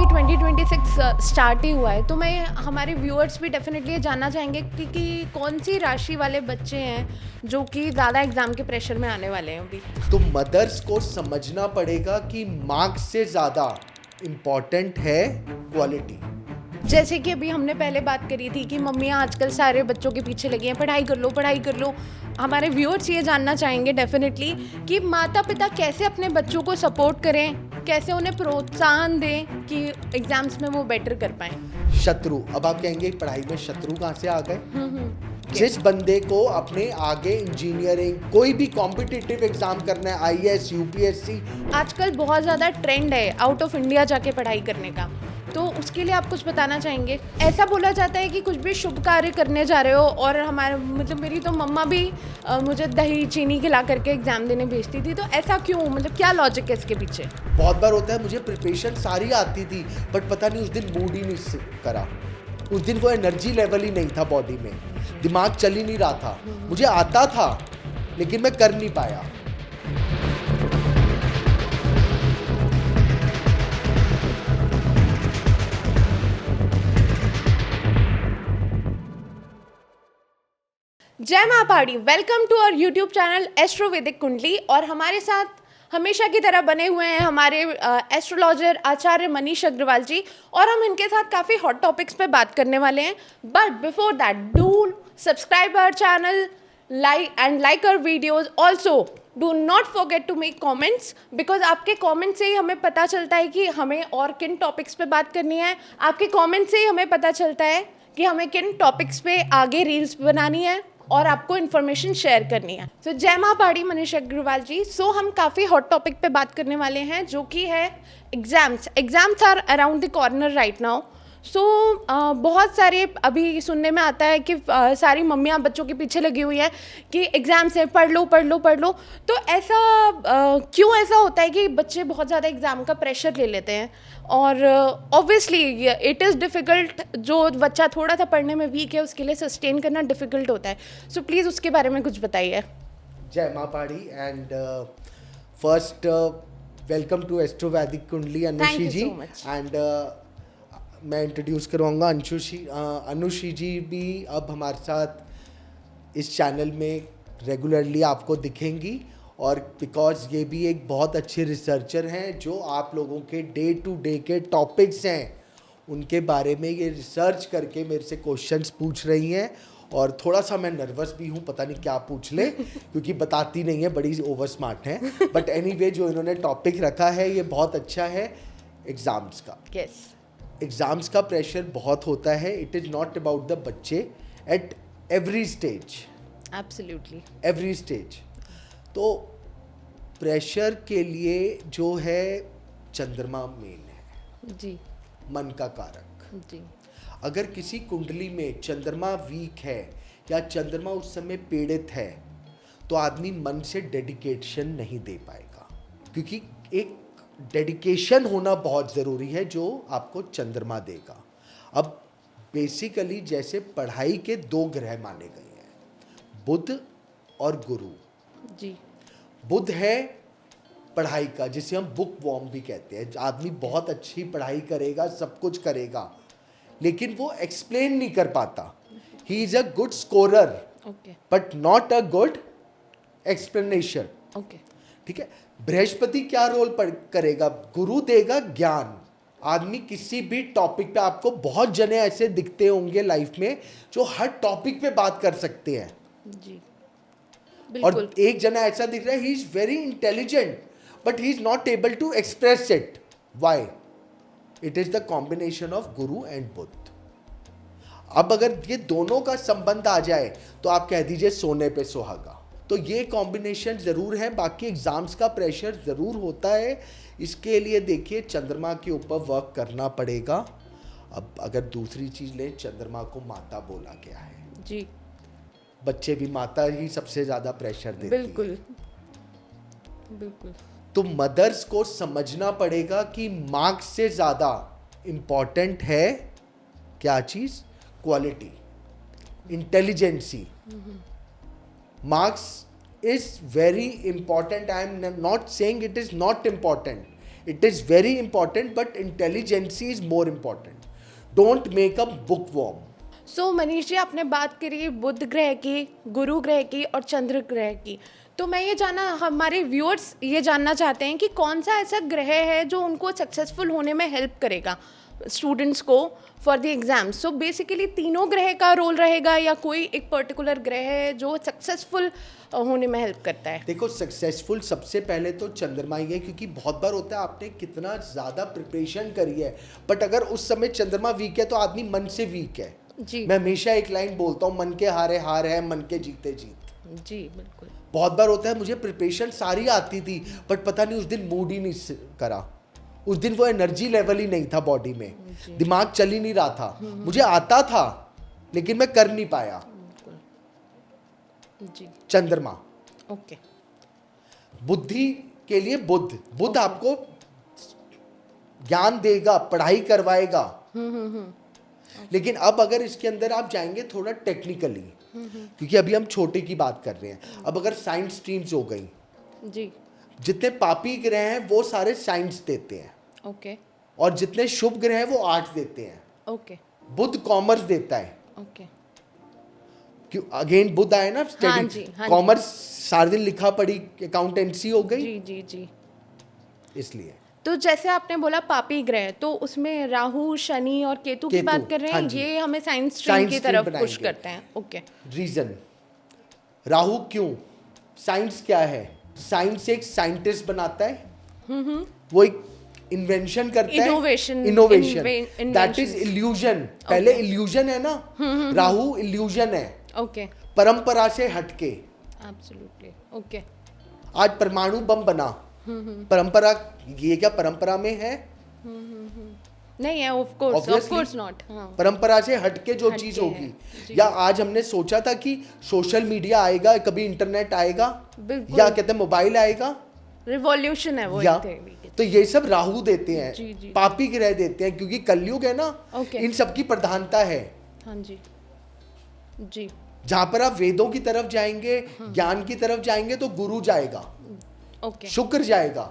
2026 start ही हुआ है, तो मैं हमारे व्यूअर्स भी डेफिनेटली ये जानना चाहेंगे कि कौन सी राशि वाले बच्चे हैं जो कि ज़्यादा एग्ज़ाम के प्रेशर में आने वाले हैं अभी। तो मदर्स को समझना पड़ेगा कि मार्क्स से ज़्यादा इम्पॉर्टेंट है क्वालिटी। जैसे कि अभी हमने पहले बात करी थी कि मम्मियाँ आजकल सारे बच्चों के पीछे लगी हैं, पढ़ाई कर लो पढ़ाई कर लो। हमारे व्यूअर्स ये जानना चाहेंगे डेफिनेटली कि माता पिता कैसे अपने बच्चों को सपोर्ट करें, कैसे उन्हें प्रोत्साहन दें कि एग्जाम्स में वो बेटर कर पाएँ। शत्रु, अब आप कहेंगे पढ़ाई में शत्रु कहाँ से आ गए? जिस बंदे को अपने आगे इंजीनियरिंग कोई भी कॉम्पिटिटिव एग्जाम करना है, आईएएस यूपीएससी, आजकल बहुत ज़्यादा ट्रेंड है आउट ऑफ इंडिया जाके पढ़ाई करने का, तो उसके लिए आप कुछ बताना चाहेंगे? ऐसा बोला जाता है कि कुछ भी शुभ कार्य करने जा रहे हो, और हमारे मतलब मेरी तो मम्मा भी मुझे दही चीनी खिला करके एग्जाम देने भेजती थी, तो ऐसा क्यों, मतलब क्या लॉजिक है इसके पीछे? बहुत बार होता है, मुझे प्रिपरेशन सारी आती थी बट पता नहीं उस दिन मूड ही नहीं करा, उस दिन वो एनर्जी लेवल ही नहीं था बॉडी में, दिमाग चल ही नहीं रहा था, मुझे आता था लेकिन मैं कर नहीं पाया। जय माँ Pahadi, welcome to our YouTube channel Astro Vedic Kundli. और हमारे साथ हमेशा की तरह बने हुए हैं हमारे एस्ट्रोलॉजर आचार्य मनीष अग्रवाल जी, और हम इनके साथ काफ़ी हॉट टॉपिक्स पे बात करने वाले हैं। But before that, do subscribe our channel, like our videos. Also do not forget to make comments, because आपके कॉमेंट से ही हमें पता चलता है कि हमें और किन टॉपिक्स पे बात करनी है। आपके कॉमेंट से ही हमें पता चलता है कि हमें किन टॉपिक्स पे आगे रील्स बनानी है और आपको इन्फॉर्मेशन शेयर करनी है। तो जय माँ पहाड़ी मनीष अग्रवाल जी। सो हम काफ़ी हॉट टॉपिक पे बात करने वाले हैं, जो कि है exams are around the corner right now. So बहुत सारे अभी सुनने में आता है कि सारी मम्मियाँ बच्चों के पीछे लगी हुई हैं कि एग्ज़ाम्स हैं, पढ़ लो पढ़ लो पढ़ लो। तो ऐसा क्यों ऐसा होता है कि बच्चे बहुत ज़्यादा एग्ज़ाम का प्रेशर ले लेते हैं? और ऑब्वियसली इट इज़ डिफ़िकल्ट, जो बच्चा थोड़ा सा पढ़ने में वीक है उसके लिए सस्टेन करना डिफ़िकल्ट होता है। सो प्लीज़ उसके बारे में कुछ बताइए। जय माँ Pahadi and first welcome to Astro Vedic Kundli अनुषी ji. And मैं इंट्रोड्यूस करवाऊँगा अनुषी जी भी अब हमारे साथ इस चैनल में रेगुलरली आपको दिखेंगी, और बिकॉज ये भी एक बहुत अच्छे रिसर्चर हैं जो आप लोगों के डे टू डे के टॉपिक्स हैं उनके बारे में ये रिसर्च करके मेरे से क्वेश्चंस पूछ रही हैं। और थोड़ा सा मैं नर्वस भी हूँ, पता नहीं क्या पूछ ले क्योंकि बताती नहीं है, बड़ी ओवर स्मार्ट है। बट एनीवे जो इन्होंने टॉपिक रखा है ये बहुत अच्छा है एग्ज़ाम्स का। यस, एग्ज़ाम्स का प्रेशर बहुत होता है। It is not about the बच्चे, at every stage, absolutely every stage. तो प्रेशर के लिए जो है चंद्रमा मेन है जी मन का कारक। जी। अगर किसी कुंडली में चंद्रमा वीक है या चंद्रमा उस समय पीड़ित है तो आदमी मन से डेडिकेशन नहीं दे पाएगा, क्योंकि एक डेडिकेशन होना बहुत ज़रूरी है जो आपको चंद्रमा देगा। अब बेसिकली जैसे पढ़ाई के दो ग्रह माने गए हैं, बुध और गुरु। जी। बुध है पढ़ाई का, जिसे हम बुक वॉर्म भी कहते हैं। आदमी बहुत अच्छी पढ़ाई करेगा, सब कुछ करेगा, लेकिन वो एक्सप्लेन नहीं कर पाता। He is a good scorer but not a good explanation. ठीक है। बृहस्पति क्या रोल करेगा? गुरु देगा ज्ञान। आदमी किसी भी टॉपिक पे, आपको बहुत जने ऐसे दिखते होंगे लाइफ में जो हर टॉपिक पे बात कर सकते हैं जी, और एक जना ऐसा दिख रहा है he is very intelligent but he is not able to express it. Why? It is the combination of Guru and Budh. अब अगर ये दोनों का संबंध आ जाए तो आप कह दीजिए सोने पे सुहागा। तो ये कॉम्बिनेशन ज़रूर है। बाकी एग्ज़ाम्स का प्रेशर ज़रूर होता है, इसके लिए देखिए चंद्रमा के ऊपर वर्क करना पड़ेगा। अब अगर दूसरी चीज़ लें, चंद्रमा को माता बोला गया है जी। बच्चे भी माता ही सबसे ज़्यादा प्रेशर देती है। बिल्कुल बिल्कुल। तो मदर्स को समझना पड़ेगा कि मार्क्स से ज़्यादा इम्पॉर्टेंट है क्या चीज़? Quality, intelligency. Marks is very important. I am not saying it is not important. It is very important, but intelligence is more important. Don't make a bookworm. सो मनीष जी, आपने बात करी बुध ग्रह की, गुरु ग्रह की और चंद्र ग्रह की, तो मैं ये हमारे व्यूअर्स ये जानना चाहते हैं कि कौन सा ऐसा ग्रह है जो उनको सक्सेसफुल होने में हेल्प करेगा स्टूडेंट्स को for the exam. So basically तीनों ग्रह का रोल रहेगा या कोई एक पर्टिकुलर ग्रह है जो सक्सेसफुल होने में हेल्प करता है? देखो, सक्सेसफुल सबसे पहले तो चंद्रमा ही है, क्योंकि बहुत बार होता है आपने कितना ज़्यादा प्रिपरेशन करी है, बट अगर उस समय चंद्रमा वीक है तो आदमी मन से वीक है. जी, मैं हमेशा एक लाइन बोलता हूँ, मन के हारे हार है, मन के जीते जीत. जी बिल्कुल. बहुत बार होता है मुझे प्रिपरेशन सारी आती थी, बट पता नहीं उस दिन मूड ही नहीं करा, उस दिन वो एनर्जी लेवल ही नहीं था बॉडी में, दिमाग चल ही नहीं रहा था. मुझे आता था लेकिन मैं कर नहीं पाया. जी. चंद्रमा. ओके. बुद्धि के लिए बुद्ध आपको ज्ञान देगा, पढ़ाई करवाएगा. लेकिन अब अगर इसके अंदर आप जाएंगे थोड़ा टेक्निकली, क्योंकि अभी हम छोटे की बात कर रहे हैं, अब अगर साइंस स्ट्रीम्स हो गई, जी, जितने पापी ग्रह हैं वो सारे साइंस देते हैं. ओके. और जितने शुभ ग्रह हैं वो आर्ट्स देते हैं. ओके. बुध कॉमर्स देता है. ओके. क्यों अगेन बुध आए ना, हाँ जी, हाँ जी. कॉमर्स सारे दिन लिखा पढ़ी अकाउंटेंसी हो गई. जी जी जी. इसलिए तो जैसे आपने बोला पापी ग्रह, तो उसमें राहु, शनि और केतु की बात कर रहे हैं. हाँ जी. ये हमें साइंस स्ट्रीम की स्ट्रीम तरफ पुश बनाएंगे. करते हैं. ओके. रीजन, राहु क्यों, साइंस क्या है, साइंस एक साइंटिस्ट बनाता है, वो एक इन्वेंशन करता है, इनोवेशन, दैट इज इल्यूजन. पहले इल्यूजन है ना, राहु इल्यूजन है. ओके. परंपरा से हटके. एब्सोल्युटली. ओके. आज परमाणु बम बना, परंपरा, ये क्या परंपरा में है? नहीं है, ऑफ कोर्स नॉट. परंपरा से हटके जो चीज होगी, या आज हमने सोचा था कि सोशल मीडिया आएगा, कभी इंटरनेट आएगा, या कहते हैं मोबाइल आएगा, रिवॉल्यूशन है वो. या तो ये सब राहु देते हैं. जी, जी. पापी ग्रह देते हैं, क्योंकि कलयुग है ना. इन सब की प्रधानता है. हाँ जी. जी. जहां पर आप वेदों की तरफ जाएंगे, ज्ञान की तरफ जाएंगे, तो गुरु जाएगा. ओके. शुक्र जाएगा.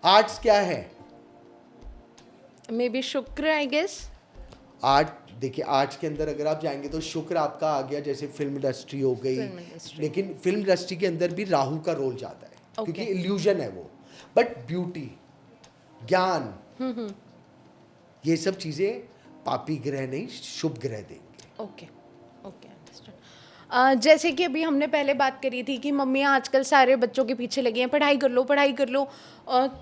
आर्ट्स क्या है? मे बी शुक्र, आई गेस. आर्ट, देखिए आर्ट्स के अंदर अगर आप जाएंगे तो शुक्र आपका आ गया, जैसे फिल्म इंडस्ट्री हो गई. लेकिन फिल्म इंडस्ट्री के अंदर भी राहु का रोल ज्यादा है, क्योंकि इल्यूजन है वो. बट ब्यूटी, ज्ञान, ये सब चीजें पापी ग्रह नहीं, शुभ ग्रह देंगे. ओके. Okay, understood. जैसे कि अभी हमने पहले बात करी थी कि मम्मियाँ आजकल सारे बच्चों के पीछे लगी हैं, पढ़ाई कर लो, पढ़ाई कर लो.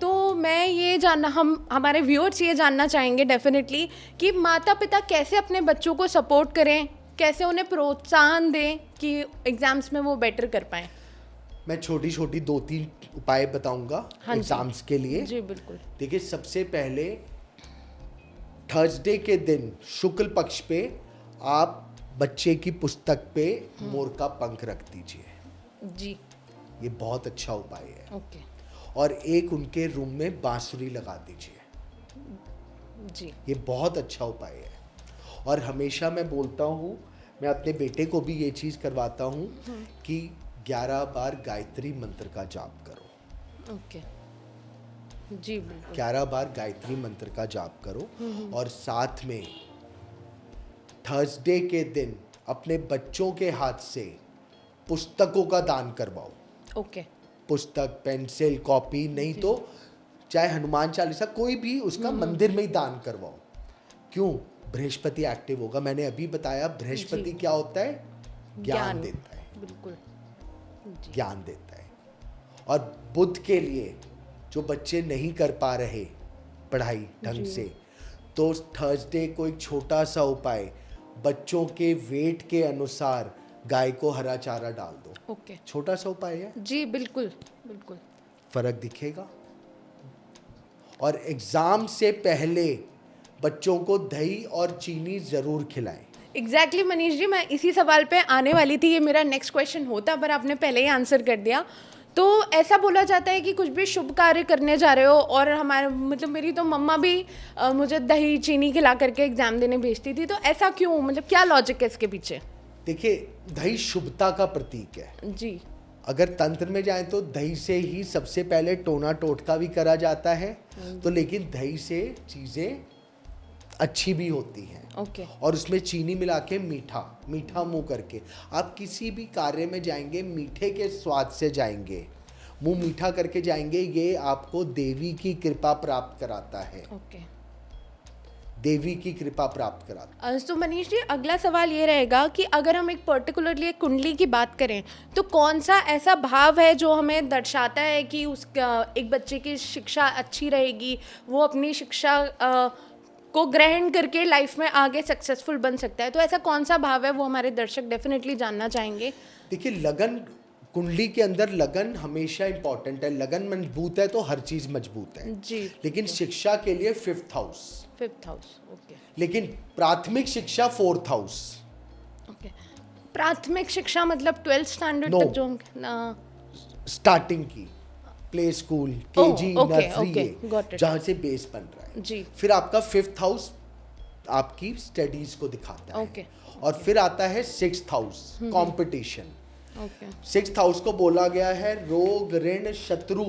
तो मैं ये जानना, हमारे व्यूअर्स ये जानना चाहेंगे डेफिनेटली कि माता पिता कैसे अपने बच्चों को सपोर्ट करें, कैसे उन्हें प्रोत्साहन दें कि एग्जाम्स में वो बेटर कर पाएँ. मैं छोटी छोटी 2-3 उपाय बताऊंगा एग्जाम्स के लिए. जी बिल्कुल. देखिए, सबसे पहले थर्सडे के दिन शुक्ल पक्ष पे आप बच्चे की पुस्तक पे मोर का पंख रख दीजिए. जी. ये बहुत अच्छा उपाय है. ओके. और एक उनके रूम में बांसुरी लगा दीजिए. जी. ये बहुत अच्छा उपाय है. और हमेशा मैं बोलता हूँ, मैं अपने बेटे को भी ये चीज़ करवाता हूँ कि 11 बार गायत्री मंत्र का जाप करो. ओके. जी बिल्कुल. 11 बार गायत्री मंत्र का जाप करो. और साथ में थर्सडे के दिन अपने बच्चों के हाथ से पुस्तकों का दान करवाओ. ओके. पुस्तक, पेंसिल, कॉपी, नहीं तो चाहे हनुमान चालीसा, कोई भी उसका मंदिर में ही दान करवाओ. क्यों? बृहस्पति एक्टिव होगा. मैंने अभी बताया बृहस्पति क्या होता है, ज्ञान देता है. बिल्कुल. ज्ञान देता है. और बुध के लिए जो बच्चे नहीं कर पा रहे पढ़ाई ढंग से, तो थर्सडे को एक छोटा सा उपाय, बच्चों के वेट के अनुसार गाय को हरा चारा डाल दो. ओके. छोटा सा उपाय है. जी बिल्कुल बिल्कुल. फर्क दिखेगा. और एग्जाम से पहले बच्चों को दही और चीनी जरूर खिलाएं. एग्जैक्टली मनीष जी, मैं इसी सवाल पे आने वाली थी. ये मेरा नेक्स्ट क्वेश्चन होता, पर आपने पहले ही आंसर कर दिया. तो ऐसा बोला जाता है कि कुछ भी शुभ कार्य करने जा रहे हो, और हमारे मतलब मेरी तो मम्मा भी मुझे दही चीनी खिला करके एग्जाम देने भेजती थी. तो ऐसा क्यों, मतलब क्या लॉजिक है इसके पीछे? देखिए, दही शुभता का प्रतीक है. जी. अगर तंत्र में जाएं तो दही से ही सबसे पहले टोना टोटका भी करा जाता है, तो लेकिन दही से चीज़ें अच्छी भी होती हैं। ओके। और उसमें चीनी मिला के मीठा मीठा मुंह करके आप किसी भी कार्य में जाएंगे, मीठे के स्वाद से जाएंगे, मुंह मीठा करके जाएंगे, ये आपको देवी की कृपा प्राप्त कराता है। ओके। देवी की कृपा प्राप्त कराता है। तो मनीष जी, अगला सवाल ये रहेगा कि अगर हम एक पर्टिकुलरली एक कुंडली की बात करें तो कौन सा ऐसा भाव है जो हमें दर्शाता है कि उसका एक बच्चे की शिक्षा अच्छी रहेगी, वो अपनी शिक्षा को ग्रहण करके लाइफ में आगे सक्सेसफुल बन सकता है? तो ऐसा कौन सा भाव है, वो हमारे दर्शक डेफिनेटली जानना चाहेंगे। देखिए, लगन, कुंडली के अंदर लगन हमेशा इंपॉर्टेंट है। लगन मजबूत है तो हर चीज मजबूत है जी। लेकिन शिक्षा के लिए 5th house, 5th house. Okay. लेकिन प्राथमिक शिक्षा 4th हाउस। ओके। प्राथमिक शिक्षा मतलब 12th स्टैंडर्ड No. तक जो स्टार्टिंग की play school, Oh, KG, okay, nursery, okay, got it. जहाँ से बेस बन रहा है। जी। फिर आपका 5th हाउस आपकी स्टडीज को दिखाता है। Okay, और फिर आता है 6th house, competition. Okay. 6th house को बोला गया है रोग, ऋण, शत्रु।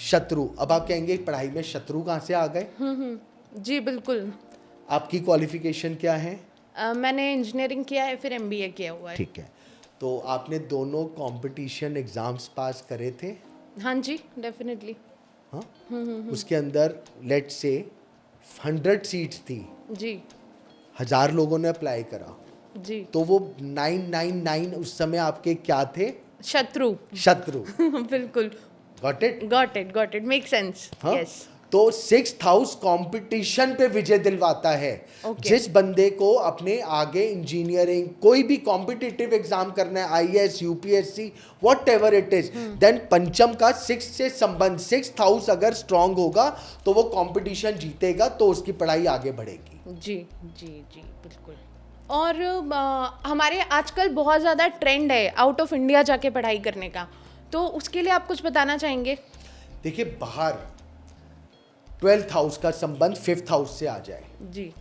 शत्रु, अब आप कहेंगे पढ़ाई में शत्रु कहाँ से आ गए? जी बिल्कुल। आपकी क्वालिफिकेशन क्या है? मैंने इंजीनियरिंग किया है, फिर एमबीए किया हुआ है। ठीक है, तो आपने दोनों कंपटीशन एग्जाम्स पास करे थे? हाँ जी, डेफिनेटली। हाँ, उसके अंदर लेट से 100 सीट्स थी, जी 1000 लोगों ने अप्लाई करा, जी। तो वो 999 उस समय आपके क्या थे? शत्रु। शत्रु। बिल्कुल। Got it? Got it make sense. हाँ? यस। तो 6th हाउस कंपटीशन पे विजय दिलवाता है। Okay. जिस बंदे को अपने आगे इंजीनियरिंग, कोई भी कॉम्पिटिटिव एग्जाम करना है, IAS, UPSC, whatever it is, then पंचम का 6 से संबंध, 6th हाउस अगर स्ट्रांग होगा तो वो कंपटीशन जीतेगा, तो उसकी पढ़ाई आगे बढ़ेगी। जी जी जी बिल्कुल। और हमारे आजकल बहुत ज़्यादा ट्रेंड है आउट ऑफ इंडिया जाके पढ़ाई करने का, तो उसके लिए आप कुछ बताना चाहेंगे? देखिए, बाहर 12th हाउस का संबंध 5th हाउस से आ जाए, जी।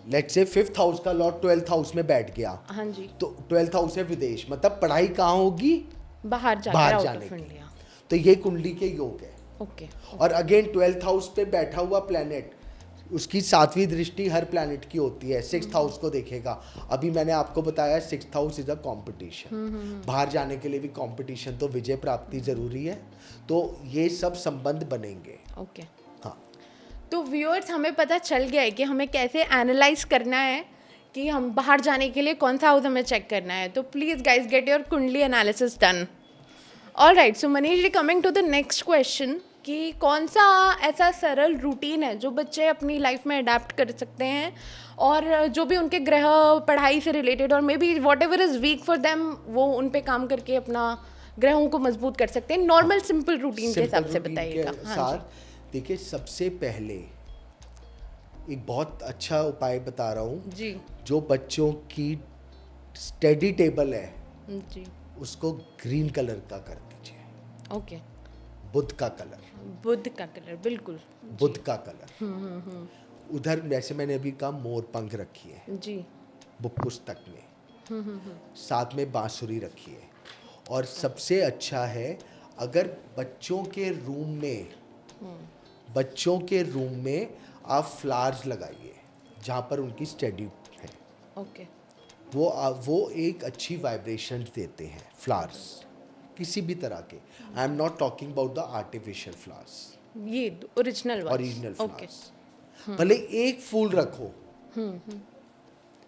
लेट्स से 5th हाउस का लॉर्ड 12th हाउस में बैठ गया, हाँ जी। तो 12th हाउस है विदेश, मतलब पढ़ाई कहाँ होगी? बाहर जाकर बाहर आउट जाने ऑफ की। इंडिया। तो ये कुंडली के योग है। ओके। और अगेन 12th हाउस पे बैठा हुआ प्लैनेट, उसकी 7वीं दृष्टि हर प्लैनेट की होती है, 6th हाउस को देखेगा। अभी मैंने आपको बताया 6th house is a competition, बाहर जाने के लिए भी कंपटीशन, तो विजय प्राप्ति जरूरी है, तो ये सब संबंध बनेंगे। ओके। हाँ, तो व्यूअर्स, हमें पता चल गया है कि हमें कैसे एनालाइज करना है कि हम बाहर जाने के लिए कौन सा हाउस हमें चेक करना है। तो please guys get your kundli analysis done. Alright, so Manish ji, coming to the next question कि कौन सा ऐसा सरल रूटीन है जो बच्चे अपनी लाइफ में अडेप्ट कर सकते हैं, और जो भी उनके ग्रह पढ़ाई से रिलेटेड और may be what ever is week for them, वो उन पे काम करके अपना ग्रहों को मजबूत कर सकते हैं। नॉर्मल सिंपल रूटीन के हिसाब से बताइएगा। हाँ जी। देखिए, सबसे पहले एक बहुत अच्छा उपाय बता रहा हूँ जी जो बच्चों की स्टडी टेबल है जी। उसको ग्रीन कलर का कर दीजिए। ओके। बुध का कलर, बुध का कलर, बिल्कुल। बुध का कलर। उधर वैसे मैंने अभी कहा मोर पंख रखी है जी। बुक पुस्तक में, साथ में बांसुरी रखी है। और सबसे अच्छा है अगर बच्चों के रूम में आप फ्लावर्स लगाइए जहाँ पर उनकी स्टडी है। ओके। वो एक अच्छी वाइब्रेशन देते हैं फ्लावर्स, किसी भी तरह के। I am not talking about the artificial flowers, ये ओरिजिनल फ्लावर्स। भले एक फूल रखो,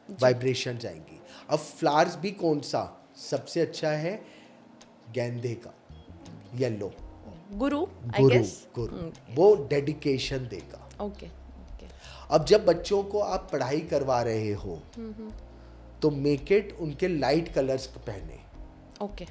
वाइब्रेशन जाएंगी। अब फ्लावर्स भी कौन सा सबसे अच्छा है? गेंदे का, येलो, गुरु, आई गेस। गुरु, वो डेडिकेशन देगा। Okay okay. अब जब बच्चों को आप पढ़ाई करवा रहे हो तो मेक इट उनके लाइट कलर्स पहने। ओके,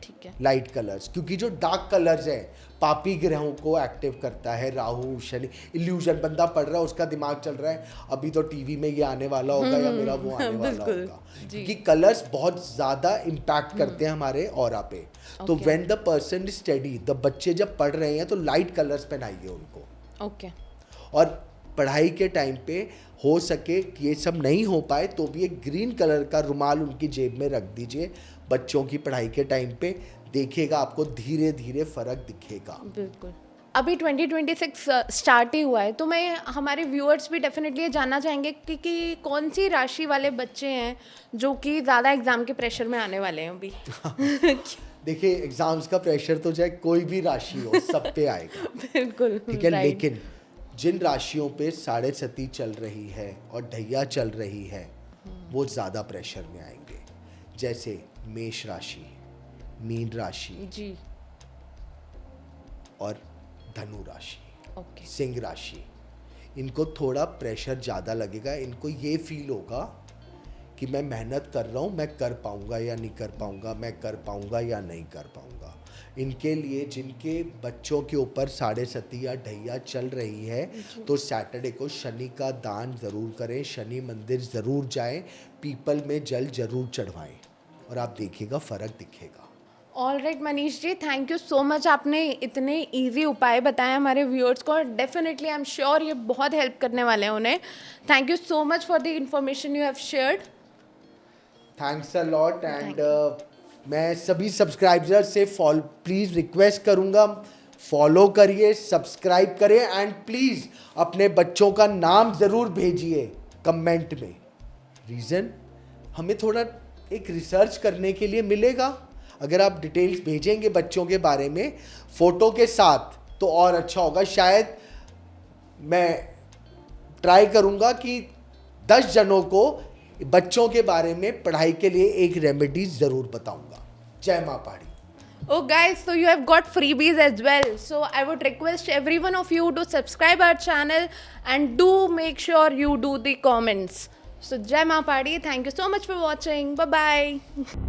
ठीक है। लाइट कलर्स, क्योंकि जो डार्क कलर्स है पापी ग्रहों को एक्टिव करता है। राहु, शनि, इल्यूजन, बंदा पढ़ रहा है, उसका दिमाग चल रहा है अभी तो टीवी में ये आने वाला होगा या मेरा वो आने वाला होगा, क्योंकि कलर्स बहुत ज़्यादा इम्पैक्ट करते हैं हमारे ऑरा पे। तो when the person study, the बच्चे जब पढ़ रहे हैं तो लाइट कलर्स पहनाइए उनको। ओके। और पढ़ाई के टाइम पे हो सके कि ये सब नहीं हो पाए तो भी एक ग्रीन कलर का रुमाल उनकी जेब में रख दीजिए बच्चों की पढ़ाई के टाइम पे। देखिएगा आपको धीरे धीरे फ़र्क दिखेगा। बिल्कुल। अभी 2026 स्टार्ट ही हुआ है, तो मैं हमारे व्यूअर्स भी डेफिनेटली ये जानना चाहेंगे कि कौन सी राशि वाले बच्चे हैं जो कि ज़्यादा एग्ज़ाम के प्रेशर में आने वाले हैं अभी। देखिए एग्ज़ाम्स का प्रेशर तो चाहे कोई भी राशि हो सब पे आएगा। बिल्कुल, ठीक है, right. लेकिन जिन राशियों पे साढ़े सती चल रही है और ढैया चल रही है वो ज़्यादा प्रेशर में आएंगे। जैसे मेष राशि, मीन राशि जी, और धनु राशि, ओके, सिंह राशि, इनको थोड़ा प्रेशर ज़्यादा लगेगा। इनको ये फील होगा कि मैं मेहनत कर रहा हूँ, मैं कर पाऊँगा या नहीं कर पाऊँगा, मैं कर पाऊँगा या नहीं कर पाऊँगा। इनके लिए जिनके बच्चों के ऊपर साढ़े सती या ढैया चल रही है तो सैटरडे को शनि का दान ज़रूर करें, शनि मंदिर ज़रूर जाएं, पीपल में जल ज़रूर चढ़वाएं और आप देखिएगा फ़र्क दिखेगा। All right Manish ji, thank you so much. आपने इतने इजी उपाय बताए हमारे व्यूअर्स को, डेफिनेटली आई एम श्योर ये बहुत हेल्प करने वाले हैं उन्हें। Thank you so much for the information you have shared. Thanks a lot. And मैं सभी सब्सक्राइबर्स से प्लीज़ रिक्वेस्ट करूँगा, फॉलो करिए, सब्सक्राइब करें एंड प्लीज़ अपने बच्चों का नाम ज़रूर भेजिए कमेंट में। रीज़न हमें थोड़ा एक रिसर्च करने के लिए मिलेगा। अगर आप डिटेल्स भेजेंगे बच्चों के बारे में फ़ोटो के साथ तो और अच्छा होगा। शायद मैं ट्राई करूँगा कि 10 जनों को बच्चों के बारे में पढ़ाई के लिए एक रेमेडी ज़रूर बताऊँगा। जय माँ पहाड़ी। Oh guys, so you have got freebies as well. So I would request every one of you to subscribe our channel and do make sure you do the comments. So Jai Maa Padi, thank you so much for watching. Bye bye.